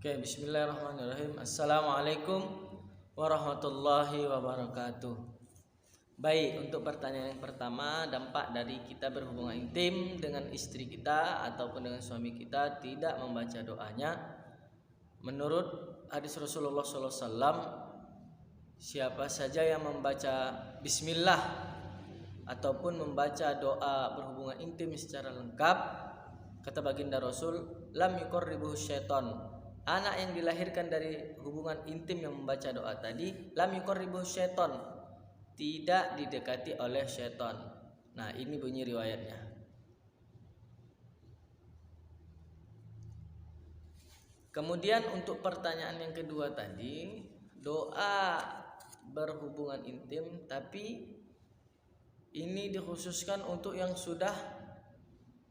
Oke, bismillahirrahmanirrahim. Assalamualaikum warahmatullahi wabarakatuh. Baik, untuk pertanyaan yang pertama, dampak dari kita berhubungan intim dengan istri kita ataupun dengan suami kita tidak membaca doanya. Menurut hadis Rasulullah SAW, siapa saja yang membaca bismillah ataupun membaca doa berhubungan intim secara lengkap, kata baginda Rasul, lam yuqarribuhu syaiton. Anak yang dilahirkan dari hubungan intim yang membaca doa tadi, lam yuqarribuhu syaiton, tidak didekati oleh syaiton. Nah, ini bunyi riwayatnya. Kemudian untuk pertanyaan yang kedua tadi, doa berhubungan intim tapi ini dikhususkan untuk yang sudah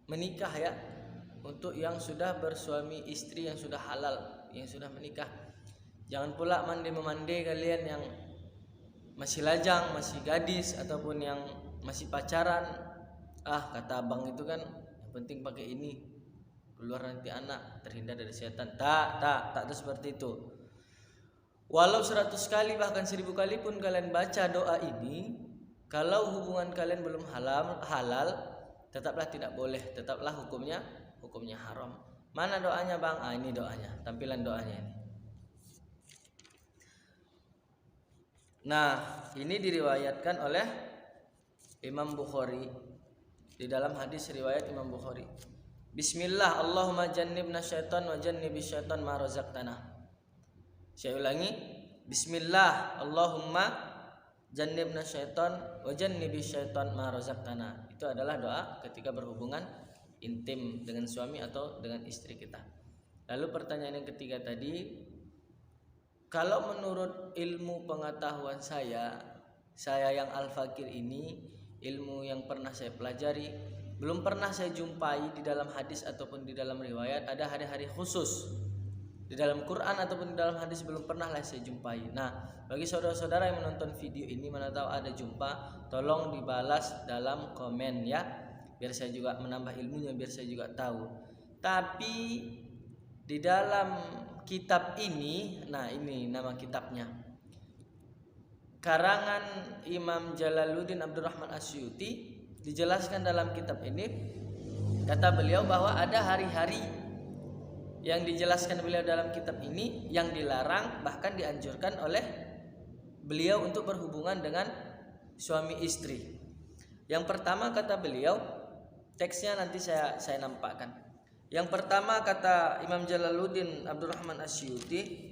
menikah ya. Untuk yang sudah bersuami istri, yang sudah halal, yang sudah menikah. Jangan pula mande-memande kalian yang masih lajang, masih gadis, ataupun yang masih pacaran. Kata abang itu kan yang penting pakai ini, keluar nanti anak, terhindar dari setan. Tak ada seperti itu. Walau 100 kali bahkan 1000 kali pun kalian baca doa ini, kalau hubungan kalian belum halal, tetaplah tidak boleh, tetaplah hukumnya haram. Mana doanya bang? Ini doanya, tampilan doanya ini. Nah, ini diriwayatkan oleh Imam Bukhari di dalam hadis riwayat Imam Bukhari. Bismillah, Allahumma jannibna syaitan wa jannibis syaitan ma razaqtana. Saya ulangi, Bismillah, Allahumma jannibna syaitan wa jannibis syaitan ma razaqtana. Itu adalah doa ketika berhubungan intim dengan suami atau dengan istri kita. Lalu pertanyaan yang ketiga tadi, kalau menurut ilmu pengetahuan saya yang al-fakir ini, ilmu yang pernah saya pelajari, belum pernah saya jumpai di dalam hadis ataupun di dalam riwayat ada hari-hari khusus. Di dalam Quran ataupun di dalam hadis belum pernah saya jumpai. Nah, bagi saudara-saudara yang menonton video ini, mana tahu ada jumpa, tolong dibalas dalam komen ya, biar saya juga menambah ilmunya, biar saya juga tahu. Tapi di dalam kitab ini, nah ini nama kitabnya, karangan Imam Jalaluddin Abdurrahman Asyuti, dijelaskan dalam kitab ini, kata beliau bahwa ada hari-hari yang dijelaskan beliau dalam kitab ini yang dilarang, bahkan dianjurkan oleh beliau untuk berhubungan dengan suami istri. Yang pertama kata beliau, teksnya nanti saya nampakkan. Yang pertama kata Imam Jalaluddin Abdurrahman Asyuti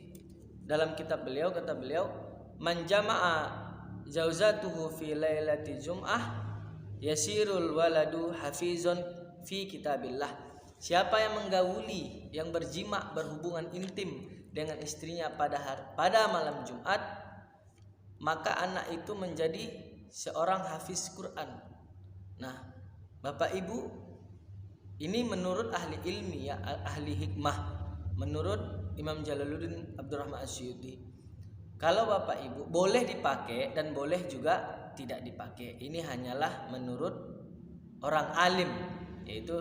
dalam kitab beliau, kata beliau, man jama'a zauzatuhu fi lailati jum'ah yasirul waladu hafizun fi kitabillah. Siapa yang menggauli, yang berjima, berhubungan intim dengan istrinya pada malam Jumat, maka anak itu menjadi seorang hafiz Quran. Nah, Bapak Ibu, ini menurut ahli ilmi ya, ahli hikmah, menurut Imam Jalaluddin Abdurrahman Asyuti. Kalau Bapak Ibu boleh dipakai dan boleh juga tidak dipakai. Ini hanyalah menurut orang alim, yaitu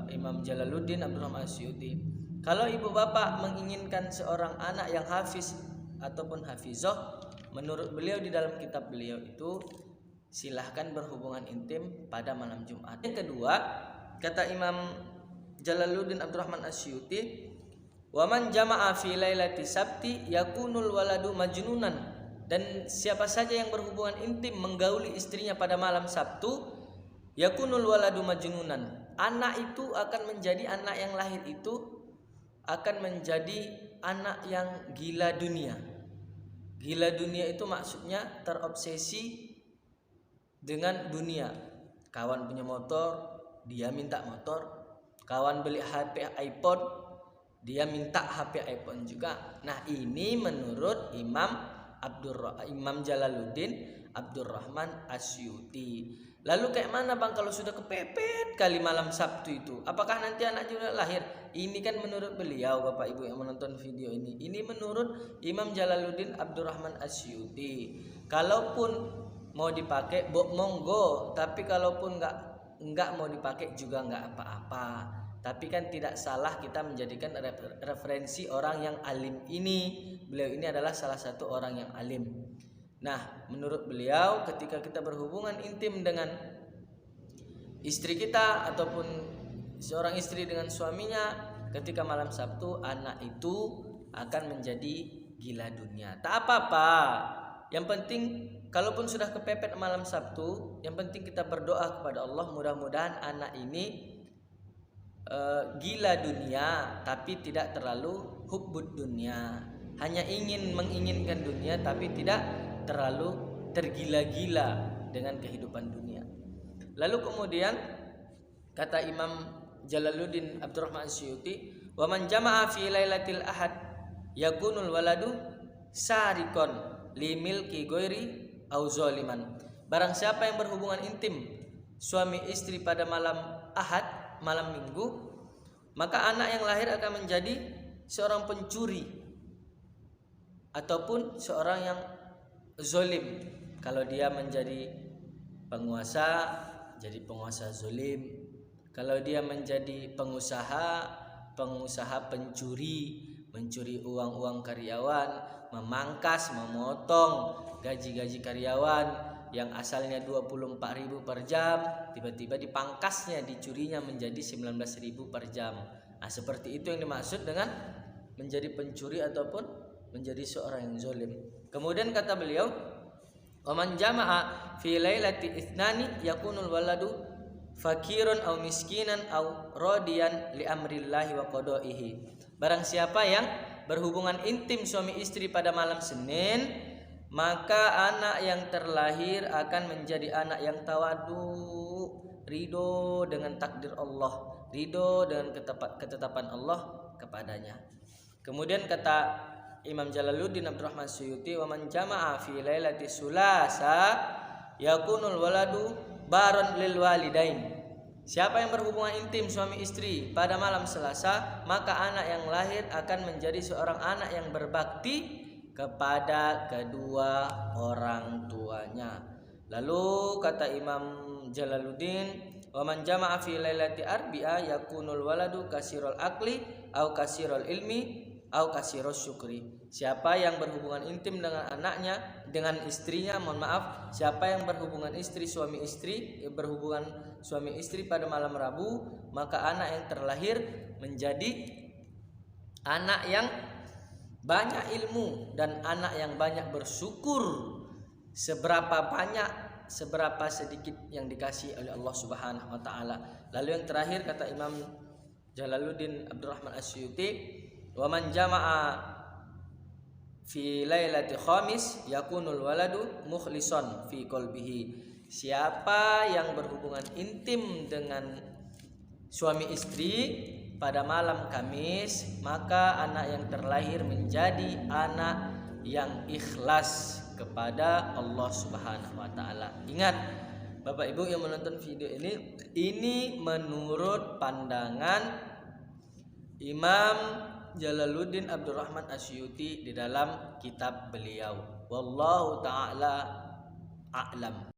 Imam Jalaluddin Abdurrahman Asyuti. Kalau ibu bapak menginginkan seorang anak yang hafiz ataupun hafizah, menurut beliau di dalam kitab beliau itu, silahkan berhubungan intim pada malam Jumat. Yang kedua, kata Imam Jalaluddin Abdurrahman Asyuti, wa man jama'a fi lailati sabti yakunul waladu majnunan. Dan siapa saja yang berhubungan intim menggauli istrinya pada malam Sabtu, yakunul waladu majnunan. Anak itu akan menjadi, anak yang lahir itu akan menjadi anak yang gila dunia. Gila dunia itu maksudnya terobsesi dengan dunia. Kawan punya motor, dia minta motor. Kawan beli HP iPhone, dia minta HP iPhone juga. Nah, ini menurut Imam Jalaluddin Abdurrahman Asyuti. Lalu kayak mana bang kalau sudah kepepet kali malam Sabtu itu? Apakah nanti anak juga lahir? Ini kan menurut beliau, Bapak Ibu yang menonton video ini. Ini menurut Imam Jalaluddin Abdurrahman Asyuti. Kalaupun mau dipakai, monggo. Tapi kalaupun enggak mau dipakai juga enggak apa-apa. Tapi kan tidak salah kita menjadikan referensi orang yang alim ini. Beliau ini adalah salah satu orang yang alim. Nah, menurut beliau ketika kita berhubungan intim dengan istri kita ataupun seorang istri dengan suaminya ketika malam Sabtu, anak itu akan menjadi gila dunia. Tak apa-apa. Yang penting kalaupun sudah kepepet malam Sabtu, yang penting kita berdoa kepada Allah mudah-mudahan anak ini gila dunia tapi tidak terlalu hubbud dunia, hanya menginginkan dunia tapi tidak terlalu tergila-gila dengan kehidupan dunia. Lalu kemudian kata Imam Jalaluddin Abdurrahman Asyuti, wa man jama'a fi lailatil ahad yakunul waladu sarikon li milki ghairi au zaliman. Barang siapa yang berhubungan intim suami istri pada malam ahad, malam minggu, maka anak yang lahir akan menjadi seorang pencuri ataupun seorang yang zalim. Kalau dia menjadi penguasa, jadi penguasa zalim. Kalau dia menjadi pengusaha mencuri uang-uang karyawan, memangkas, memotong gaji-gaji karyawan yang asalnya 24.000 per jam, tiba-tiba dipangkasnya, dicurinya menjadi 19.000 per jam. Nah, seperti itu yang dimaksud dengan menjadi pencuri ataupun menjadi seorang yang zalim. Kemudian kata beliau, wa man jama'a fi lailati ithnani yakunul waladu fakirun au miskinan au radiyan li amrillahi wa qada'ihi. Barang siapa yang berhubungan intim suami istri pada malam Senin, maka anak yang terlahir akan menjadi anak yang tawadu, ridho dengan takdir Allah, ridho dengan ketetapan Allah kepadanya. Kemudian kata Imam Jalaluddin Abdurrahman Suyuti, wa man jama'a fi lailati sulasa yakunul waladu baron lil walidain. Siapa yang berhubungan intim suami istri pada malam Selasa, maka anak yang lahir akan menjadi seorang anak yang berbakti kepada kedua orang tuanya. Lalu kata Imam Jalaluddin, wa man jama'a fi lailati arbi'a yakunul waladu kasirul akli au kasirul ilmi au kasirul syukri. Siapa yang berhubungan intim dengan anaknya, dengan istrinya, siapa yang berhubungan berhubungan suami istri pada malam Rabu, maka anak yang terlahir menjadi anak yang banyak ilmu dan anak yang banyak bersyukur. Seberapa sedikit yang dikasih oleh Allah Subhanahu wa taala. Lalu yang terakhir kata Imam Jalaluddin Abdurrahman Asyuti, wa man jama'a fi lailati khamis yakunul waladu mukhlison fi qalbihi. Siapa yang berhubungan intim dengan suami istri pada malam Kamis, maka anak yang terlahir menjadi anak yang ikhlas kepada Allah Subhanahu wa taala. Ingat Bapak Ibu yang menonton video ini menurut pandangan Imam Jalaluddin Abdurrahman Asyuti di dalam kitab beliau. Wallahu taala a'lam.